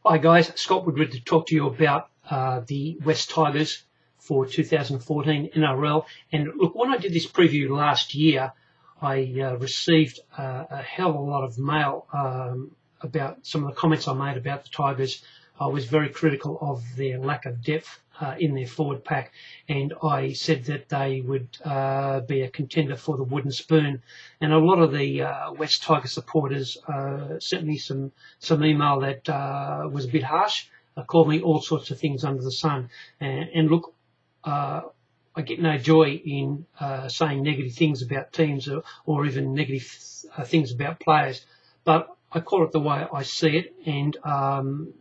Hi guys, Scott Woodward to talk to you about the West Tigers for 2014 NRL. And look, when I did this preview last year, I received a hell of a lot of mail about some of the comments I made about the Tigers. I was very critical of their lack of depth in their forward pack, and I said that they would be a contender for the wooden spoon. And a lot of the West Tiger supporters sent me some email that was a bit harsh, called me all sorts of things under the sun. And look, I get no joy in saying negative things about teams or even negative things about players, but I call it the way I see it, and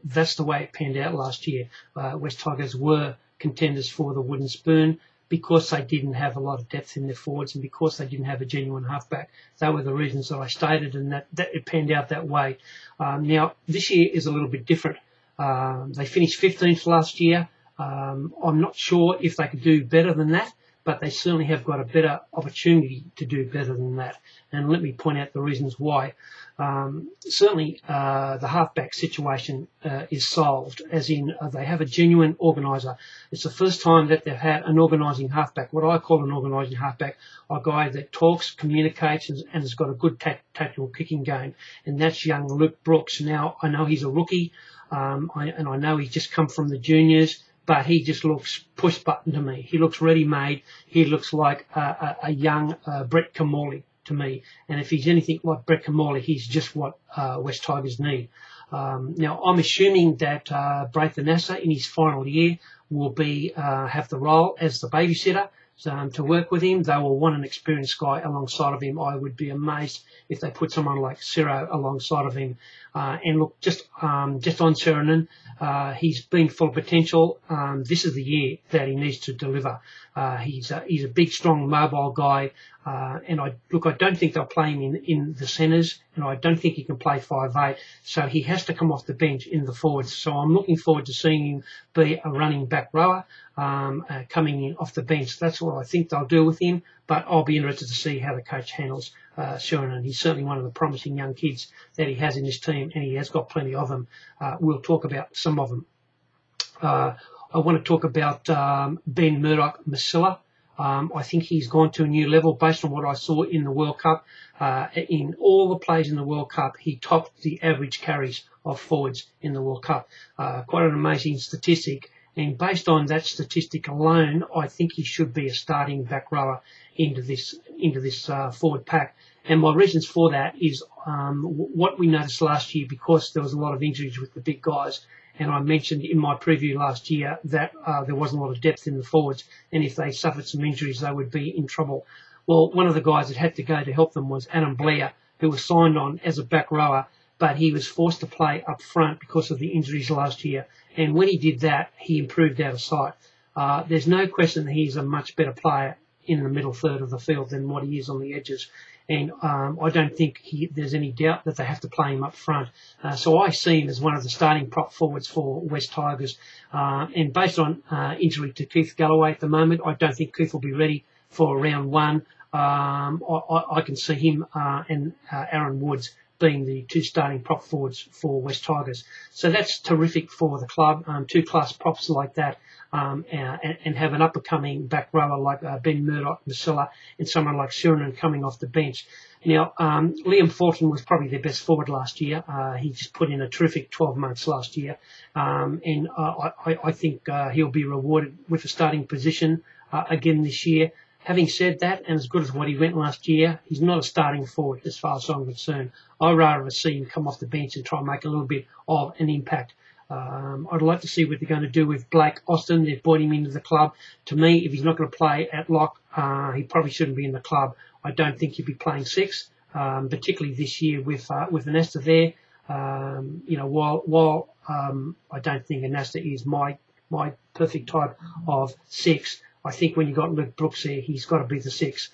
that's the way it panned out last year. West Tigers were contenders for the wooden spoon because they didn't have a lot of depth in their forwards and because they didn't have a genuine halfback. They were the reasons that I stated, and that it panned out that way. Now, this year is a little bit different. They finished 15th last year. I'm not sure if they could do better than that, but they certainly have got a better opportunity to do better than that. And let me point out the reasons why. Certainly, the halfback situation is solved, as in they have a genuine organiser. It's the first time that they've had an organising halfback, what I call an organising halfback, a guy that talks, communicates, and has got a good tactical kicking game, and that's young Luke Brooks. Now, I know he's a rookie, and I know he's just come from the juniors, but he just looks push button to me. He looks ready-made. He looks like a young Brett Kimmorley to me. And if he's anything like Brett Kimmorley, he's just what West Tigers need. Now, I'm assuming that Braith Anasta in his final year will have the role as the babysitter. To work with him, they will want an experienced guy alongside of him. I would be amazed if they put someone like Siro alongside of him. And look, just on Sironen, he's been full of potential. This is the year that he needs to deliver. He's a big, strong, mobile guy. And I don't think they'll play him in the centres, and I don't think he can play 5'8", so he has to come off the bench in the forwards. So I'm looking forward to seeing him be a running back rower, coming in off the bench. That's what I think they'll do with him, but I'll be interested to see how the coach handles Sironen. He's certainly one of the promising young kids that he has in his team, and he has got plenty of them. We'll talk about some of them. I want to talk about Ben Murdoch-Masila. I think he's gone to a new level based on what I saw in the World Cup. In all the plays in the World Cup, he topped the average carries of forwards in the World Cup. Quite an amazing statistic. And based on that statistic alone, I think he should be a starting back rower into this forward pack. And my reasons for that is what we noticed last year, because there was a lot of injuries with the big guys. And I mentioned in my preview last year that there wasn't a lot of depth in the forwards, and if they suffered some injuries, they would be in trouble. Well, one of the guys that had to go to help them was Blair, who was signed on as a back rower, but he was forced to play up front because of the injuries last year. And when he did that, he improved out of sight. There's no question that he's a much better player in the middle third of the field than what he is on the edges. And I don't think there's any doubt that they have to play him up front. So I see him as one of the starting prop forwards for West Tigers. And based on injury to Keith Galloway at the moment, I don't think Keith will be ready for round one. I can see him and Aaron Woods being the two starting prop forwards for West Tigers. So that's terrific for the club, two class props like that, and have an up-and-coming back rower like Ben Murdoch-Masila and someone like Sironen coming off the bench. Now, Liam Fulton was probably their best forward last year. He just put in a terrific 12 months last year, and I think he'll be rewarded with a starting position again this year. Having said that, and as good as what he went last year, he's not a starting forward as far as I'm concerned. I'd rather see him come off the bench and try and make a little bit of an impact. I'd like to see what they're going to do with Blake Austin. They've brought him into the club. To me, if he's not going to play at lock, he probably shouldn't be in the club. I don't think he'll be playing six, particularly this year with Anasta there. While I don't think Anasta is my perfect type of six, I think when you've got Luke Brooks there, he's got to be the six,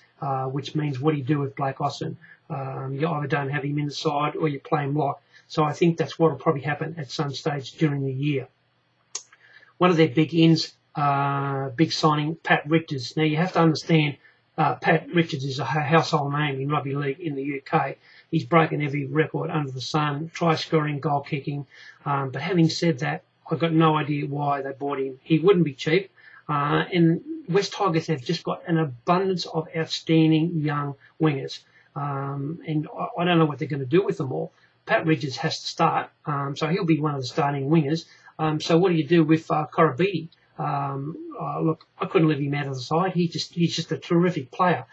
which means what do you do with Blake Austin? You either don't have him in the side or you play him lock. So I think that's what will probably happen at some stage during the year. One of their big ins, big signing, Pat Richards. Now you have to understand, Pat Richards is a household name in rugby league in the UK. He's broken every record under the sun, try scoring, goal kicking. But having said that, I've got no idea why they bought him. He wouldn't be cheap. And West Tigers have just got an abundance of outstanding young wingers. And I don't know what they're going to do with them all. Pat Ridges has to start, so he'll be one of the starting wingers. So what do you do with Koroibete? Look, I couldn't leave him out of the side. He's just a terrific player.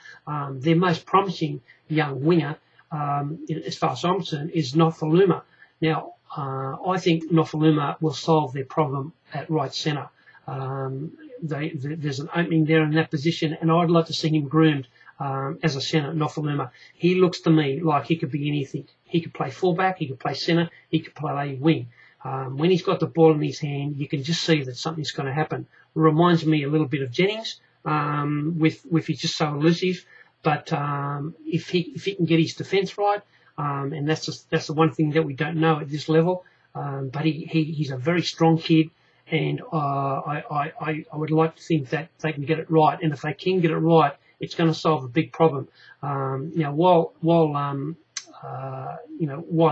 Their most promising young winger, as far as I'm concerned, is Nofoaluma. Now, I think Nofoaluma will solve their problem at right centre. There's an opening there in that position, and I'd like to see him groomed as a centre, Nofoaluma. He looks to me like he could be anything. He could play fullback, he could play centre, he could play wing. When he's got the ball in his hand, you can just see that something's going to happen. It reminds me a little bit of Jennings, with he's just so elusive. But if he can get his defence right, and that's the one thing that we don't know at this level. But he's a very strong kid, and I would like to think that they can get it right. And if they can get it right, it's going to solve a big problem. While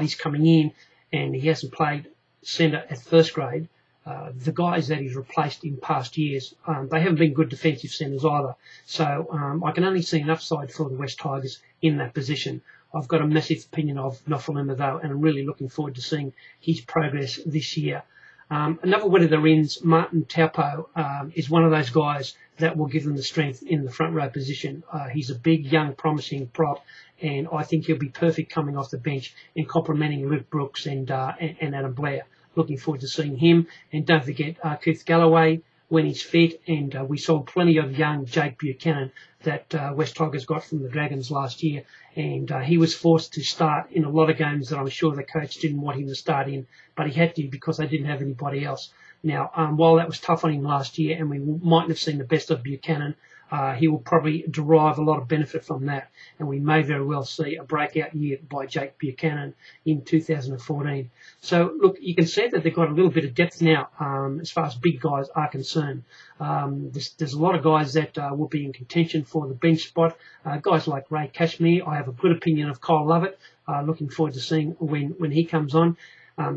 he's coming in and he hasn't played centre at first grade, the guys that he's replaced in past years, they haven't been good defensive centres either. So I can only see an upside for the West Tigers in that position. I've got a massive opinion of Nofoaluma though, and I'm really looking forward to seeing his progress this year. Another one of their ends, Martin Taupau, is one of those guys that will give them the strength in the front row position. He's a big, young, promising prop, and I think he'll be perfect coming off the bench and complementing Luke Brooks and Adam Blair. Looking forward to seeing him. And don't forget Keith Galloway when he's fit, and we saw plenty of young Jake Buchanan that West Tigers got from the Dragons last year, and he was forced to start in a lot of games that I'm sure the coach didn't want him to start in, but he had to because they didn't have anybody else. Now, while that was tough on him last year and we mightn't have seen the best of Buchanan, he will probably derive a lot of benefit from that, and we may very well see a breakout year by Jake Buchanan in 2014. So, look, you can see that they've got a little bit of depth now as far as big guys are concerned. There's a lot of guys that will be in contention for the bench spot. Guys like Ray Cashmere, I have a good opinion of Kyle Lovett. Looking forward to seeing when he comes on.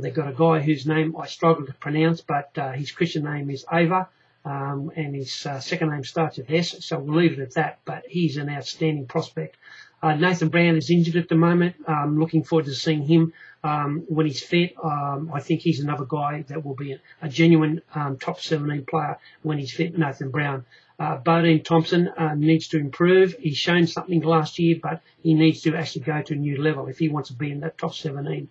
They've got a guy whose name I struggle to pronounce, but his Christian name is Ava. And his second name starts with S, so we'll leave it at that, but he's an outstanding prospect. Nathan Brown is injured at the moment. Looking forward to seeing him when he's fit. I think he's another guy that will be a genuine top 17 player when he's fit, Nathan Brown. Bodene Thompson needs to improve. He's shown something last year, but he needs to actually go to a new level if he wants to be in that top 17.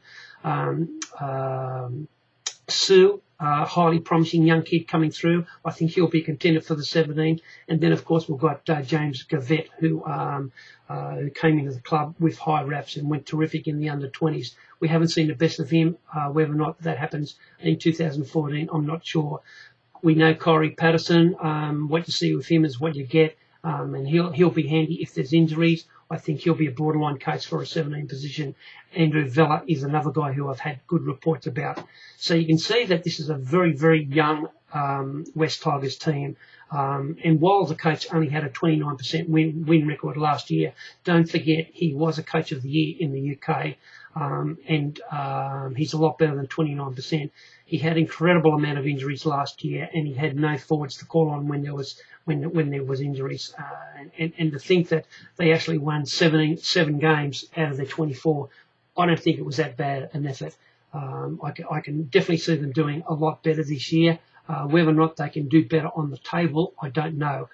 Sue, highly promising young kid coming through. I think he'll be a contender for the 17. And then, of course, we've got James Gavet, who came into the club with high raps and went terrific in the under-20s. We haven't seen the best of him. Whether or not that happens in 2014, I'm not sure. We know Cory Paterson. What you see with him is what you get. And he'll be handy if there's injuries. I think he'll be a borderline coach for a 17 position. Andrew Vella is another guy who I've had good reports about. So you can see that this is a very, very young West Tigers team. And while the coach only had a 29% win record last year, don't forget he was a coach of the year in the UK. And he's a lot better than 29%. He had incredible amount of injuries last year, and he had no forwards to call on when there was injuries. And to think that they actually won 7 games out of their 24, I don't think it was that bad an effort. I can definitely see them doing a lot better this year. Whether or not they can do better on the table, I don't know.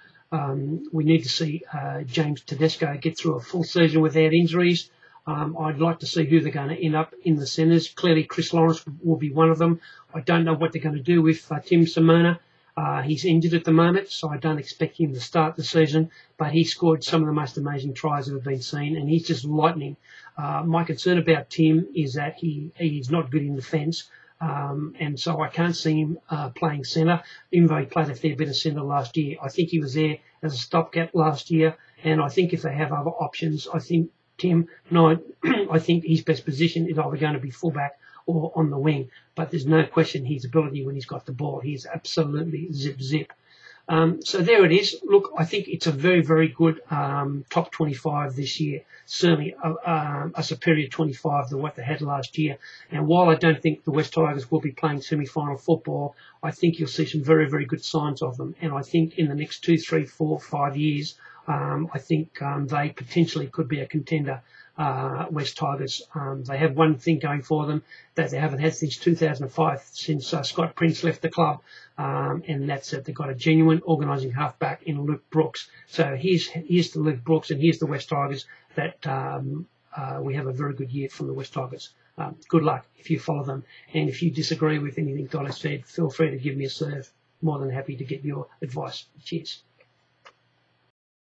We need to see James Tedesco get through a full season without injuries. I'd like to see who they're going to end up in the centres. Clearly, Chris Lawrence will be one of them. I don't know what they're going to do with Tim Simona. He's injured at the moment, so I don't expect him to start the season, but he scored some of the most amazing tries that have been seen, and he's just lightning. My concern about Tim is that he's not good in defence, and so I can't see him playing centre, even though he played a fair bit of centre last year. I think he was there as a stopgap last year, and I think if they have other options, I think Tim, no, I think his best position is either going to be fullback or on the wing. But there's no question his ability when he's got the ball. He's absolutely zip. So there it is. Look, I think it's a very, very good top 25 this year. Certainly a superior 25 than what they had last year. And while I don't think the West Tigers will be playing semi-final football, I think you'll see some very, very good signs of them. And I think in the next 2, 3, 4, 5 years, I think they potentially could be a contender. West Tigers. They have one thing going for them that they haven't had since 2005, since Scott Prince left the club, and that's it. They've got a genuine organising halfback in Luke Brooks. So here's to Luke Brooks, and here's the West Tigers that we have a very good year from the West Tigers. Good luck if you follow them, and if you disagree with anything that I said, feel free to give me a serve. More than happy to get your advice. Cheers.